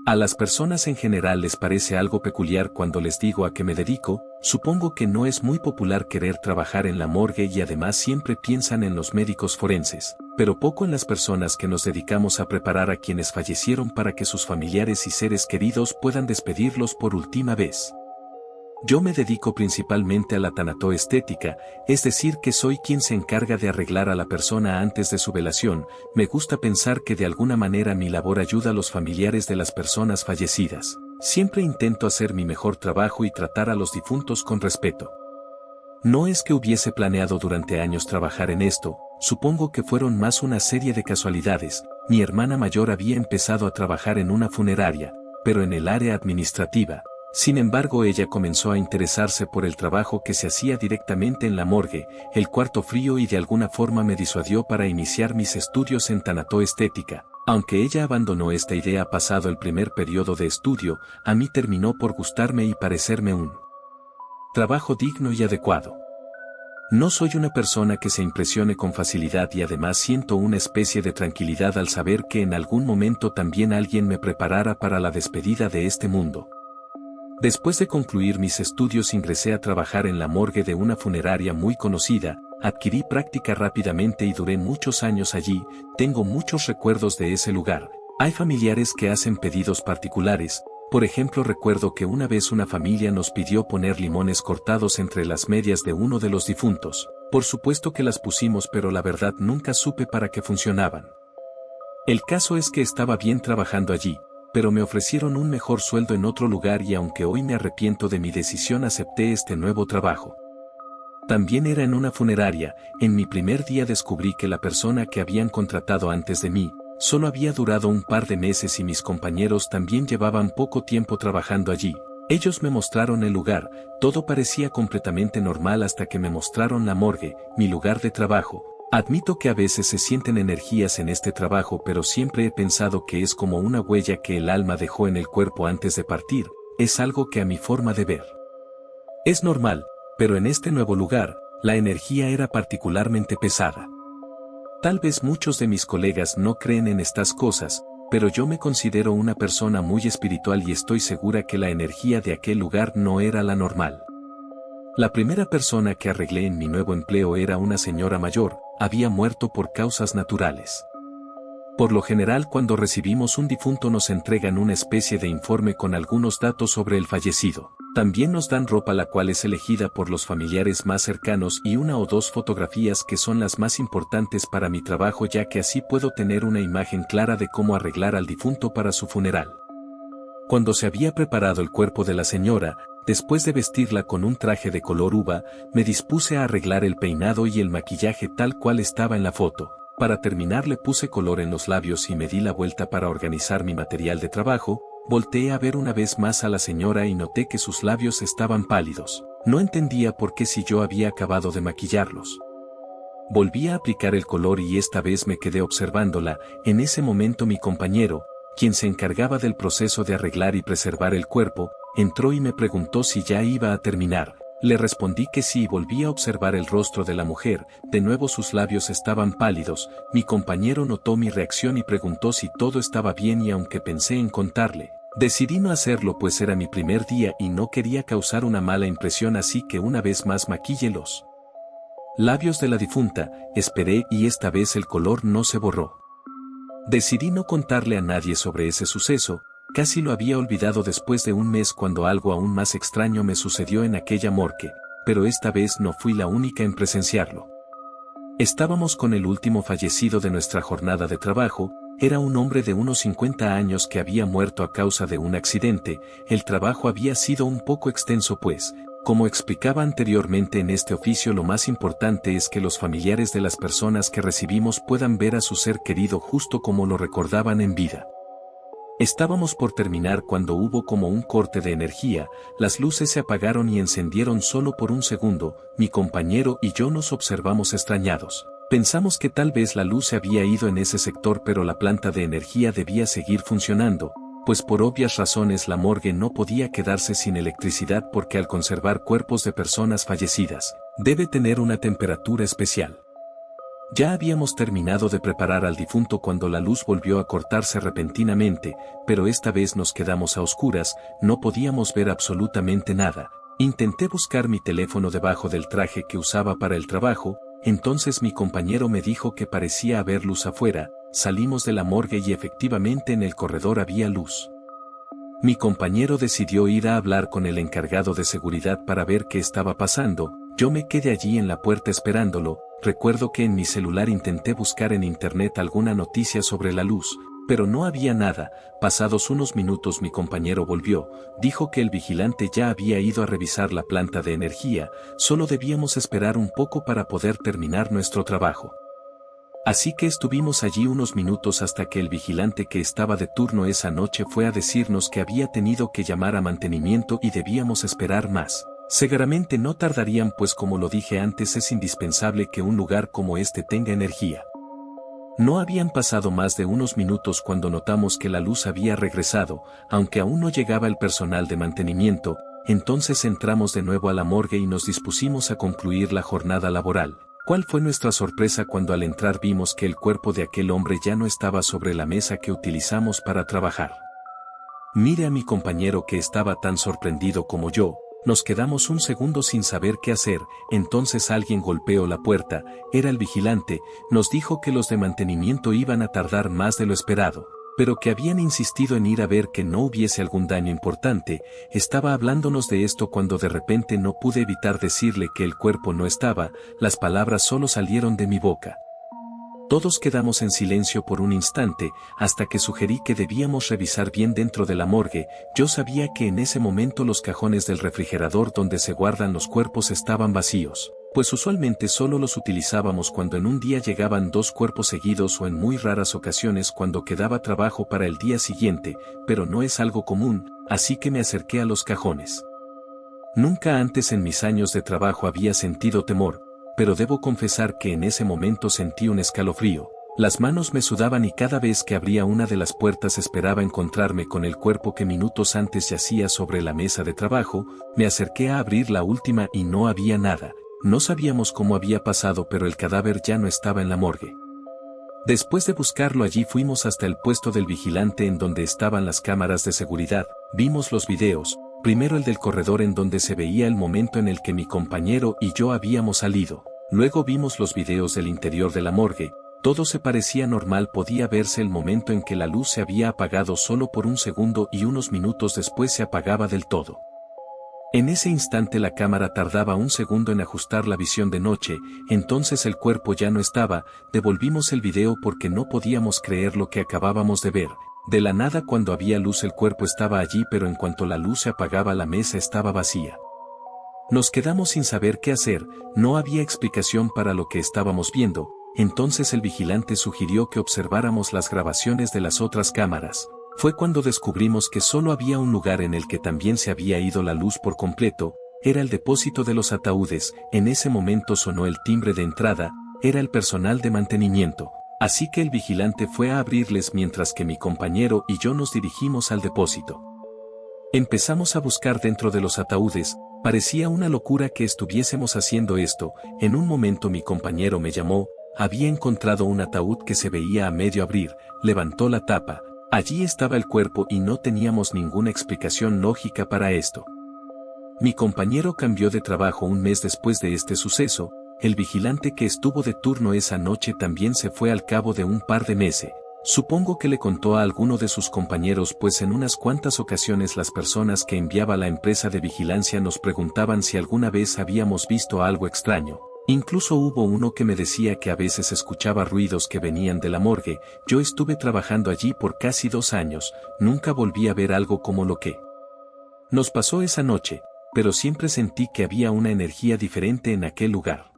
A las personas en general les parece algo peculiar cuando les digo a qué me dedico. Supongo que no es muy popular querer trabajar en la morgue y además siempre piensan en los médicos forenses, pero poco en las personas que nos dedicamos a preparar a quienes fallecieron para que sus familiares y seres queridos puedan despedirlos por última vez. Yo me dedico principalmente a la tanatoestética, es decir que soy quien se encarga de arreglar a la persona antes de su velación. Me gusta pensar que de alguna manera mi labor ayuda a los familiares de las personas fallecidas. Siempre intento hacer mi mejor trabajo y tratar a los difuntos con respeto. No es que hubiese planeado durante años trabajar en esto, supongo que fueron más una serie de casualidades. Mi hermana mayor había empezado a trabajar en una funeraria, pero en el área administrativa. Sin embargo, ella comenzó a interesarse por el trabajo que se hacía directamente en la morgue, el cuarto frío, y de alguna forma me disuadió para iniciar mis estudios en tanatoestética. Aunque ella abandonó esta idea pasado el primer periodo de estudio, a mí terminó por gustarme y parecerme un trabajo digno y adecuado. No soy una persona que se impresione con facilidad y además siento una especie de tranquilidad al saber que en algún momento también alguien me preparara para la despedida de este mundo. Después de concluir mis estudios ingresé a trabajar en la morgue de una funeraria muy conocida, adquirí práctica rápidamente y duré muchos años allí. Tengo muchos recuerdos de ese lugar. Hay familiares que hacen pedidos particulares. Por ejemplo, recuerdo que una vez una familia nos pidió poner limones cortados entre las medias de uno de los difuntos. Por supuesto que las pusimos, pero la verdad nunca supe para qué funcionaban. El caso es que estaba bien trabajando allí, pero me ofrecieron un mejor sueldo en otro lugar y aunque hoy me arrepiento de mi decisión, acepté este nuevo trabajo. También era en una funeraria. En mi primer día descubrí que la persona que habían contratado antes de mí solo había durado un par de meses y mis compañeros también llevaban poco tiempo trabajando allí. Ellos me mostraron el lugar, todo parecía completamente normal hasta que me mostraron la morgue, mi lugar de trabajo. Admito que a veces se sienten energías en este trabajo, pero siempre he pensado que es como una huella que el alma dejó en el cuerpo antes de partir. Es algo que a mi forma de ver es normal, pero en este nuevo lugar, la energía era particularmente pesada. Tal vez muchos de mis colegas no creen en estas cosas, pero yo me considero una persona muy espiritual y estoy segura que la energía de aquel lugar no era la normal. La primera persona que arreglé en mi nuevo empleo era una señora mayor, había muerto por causas naturales. Por lo general, cuando recibimos un difunto nos entregan una especie de informe con algunos datos sobre el fallecido. También nos dan ropa, la cual es elegida por los familiares más cercanos, y una o dos fotografías que son las más importantes para mi trabajo, ya que así puedo tener una imagen clara de cómo arreglar al difunto para su funeral. Cuando se había preparado el cuerpo de la señora, después de vestirla con un traje de color uva, me dispuse a arreglar el peinado y el maquillaje tal cual estaba en la foto. Para terminar le puse color en los labios y me di la vuelta para organizar mi material de trabajo. Volteé a ver una vez más a la señora y noté que sus labios estaban pálidos. No entendía por qué si yo había acabado de maquillarlos. Volví a aplicar el color y esta vez me quedé observándola. En ese momento mi compañero, quien se encargaba del proceso de arreglar y preservar el cuerpo, entró y me preguntó si ya iba a terminar. Le respondí que sí y volví a observar el rostro de la mujer. De nuevo sus labios estaban pálidos. Mi compañero notó mi reacción y preguntó si todo estaba bien, y aunque pensé en contarle, decidí no hacerlo pues era mi primer día y no quería causar una mala impresión, así que una vez más maquillé los labios de la difunta. Esperé y esta vez el color no se borró. Decidí no contarle a nadie sobre ese suceso. Casi lo había olvidado después de un mes cuando algo aún más extraño me sucedió en aquella morgue, pero esta vez no fui la única en presenciarlo. Estábamos con el último fallecido de nuestra jornada de trabajo. Era un hombre de unos 50 años que había muerto a causa de un accidente. El trabajo había sido un poco extenso pues, como explicaba anteriormente, en este oficio lo más importante es que los familiares de las personas que recibimos puedan ver a su ser querido justo como lo recordaban en vida. Estábamos por terminar cuando hubo como un corte de energía, las luces se apagaron y encendieron solo por un segundo. Mi compañero y yo nos observamos extrañados. Pensamos que tal vez la luz se había ido en ese sector, pero la planta de energía debía seguir funcionando, pues por obvias razones la morgue no podía quedarse sin electricidad porque al conservar cuerpos de personas fallecidas, debe tener una temperatura especial. Ya habíamos terminado de preparar al difunto cuando la luz volvió a cortarse repentinamente, pero esta vez nos quedamos a oscuras, no podíamos ver absolutamente nada. Intenté buscar mi teléfono debajo del traje que usaba para el trabajo, entonces mi compañero me dijo que parecía haber luz afuera. Salimos de la morgue y efectivamente en el corredor había luz. Mi compañero decidió ir a hablar con el encargado de seguridad para ver qué estaba pasando. Yo me quedé allí en la puerta esperándolo. Recuerdo que en mi celular intenté buscar en internet alguna noticia sobre la luz, pero no había nada. Pasados unos minutos mi compañero volvió, dijo que el vigilante ya había ido a revisar la planta de energía, solo debíamos esperar un poco para poder terminar nuestro trabajo. Así que estuvimos allí unos minutos hasta que el vigilante que estaba de turno esa noche fue a decirnos que había tenido que llamar a mantenimiento y debíamos esperar más. Seguramente no tardarían, pues como lo dije antes, es indispensable que un lugar como este tenga energía. No habían pasado más de unos minutos cuando notamos que la luz había regresado, aunque aún no llegaba el personal de mantenimiento. Entonces entramos de nuevo a la morgue y nos dispusimos a concluir la jornada laboral. ¿Cuál fue nuestra sorpresa cuando al entrar vimos que el cuerpo de aquel hombre ya no estaba sobre la mesa que utilizamos para trabajar? Mire a mi compañero, que estaba tan sorprendido como yo. Nos quedamos un segundo sin saber qué hacer. Entonces alguien golpeó la puerta. Era el vigilante. Nos dijo que los de mantenimiento iban a tardar más de lo esperado, pero que habían insistido en ir a ver que no hubiese algún daño importante. Estaba hablándonos de esto cuando de repente no pude evitar decirle que el cuerpo no estaba. Las palabras solo salieron de mi boca. Todos quedamos en silencio por un instante, hasta que sugerí que debíamos revisar bien dentro de la morgue. Yo sabía que en ese momento los cajones del refrigerador donde se guardan los cuerpos estaban vacíos, pues usualmente solo los utilizábamos cuando en un día llegaban 2 cuerpos seguidos o en muy raras ocasiones cuando quedaba trabajo para el día siguiente, pero no es algo común, así que me acerqué a los cajones. Nunca antes en mis años de trabajo había sentido temor, pero debo confesar que en ese momento sentí un escalofrío. Las manos me sudaban y cada vez que abría una de las puertas esperaba encontrarme con el cuerpo que minutos antes yacía sobre la mesa de trabajo. Me acerqué a abrir la última y no había nada. No sabíamos cómo había pasado, pero el cadáver ya no estaba en la morgue. Después de buscarlo allí fuimos hasta el puesto del vigilante en donde estaban las cámaras de seguridad. Vimos los videos. Primero el del corredor en donde se veía el momento en el que mi compañero y yo habíamos salido. Luego vimos los videos del interior de la morgue. Todo se parecía normal, podía verse el momento en que la luz se había apagado solo por un segundo y unos minutos después se apagaba del todo. En ese instante la cámara tardaba un segundo en ajustar la visión de noche, entonces el cuerpo ya no estaba. Devolvimos el video porque no podíamos creer lo que acabábamos de ver. De la nada, cuando había luz el cuerpo estaba allí, pero en cuanto la luz se apagaba la mesa estaba vacía. Nos quedamos sin saber qué hacer, no había explicación para lo que estábamos viendo. Entonces el vigilante sugirió que observáramos las grabaciones de las otras cámaras. Fue cuando descubrimos que solo había un lugar en el que también se había ido la luz por completo, era el depósito de los ataúdes. En ese momento sonó el timbre de entrada, era el personal de mantenimiento. Así que el vigilante fue a abrirles mientras que mi compañero y yo nos dirigimos al depósito. Empezamos a buscar dentro de los ataúdes. Parecía una locura que estuviésemos haciendo esto. En un momento mi compañero me llamó. Había encontrado un ataúd que se veía a medio abrir. Levantó la tapa. Allí estaba el cuerpo y no teníamos ninguna explicación lógica para esto. Mi compañero cambió de trabajo un mes después de este suceso. El vigilante que estuvo de turno esa noche también se fue al cabo de un par de meses. Supongo que le contó a alguno de sus compañeros, pues en unas cuantas ocasiones las personas que enviaba la empresa de vigilancia nos preguntaban si alguna vez habíamos visto algo extraño. Incluso hubo uno que me decía que a veces escuchaba ruidos que venían de la morgue. Yo estuve trabajando allí por casi 2 años, nunca volví a ver algo como lo que nos pasó esa noche, pero siempre sentí que había una energía diferente en aquel lugar.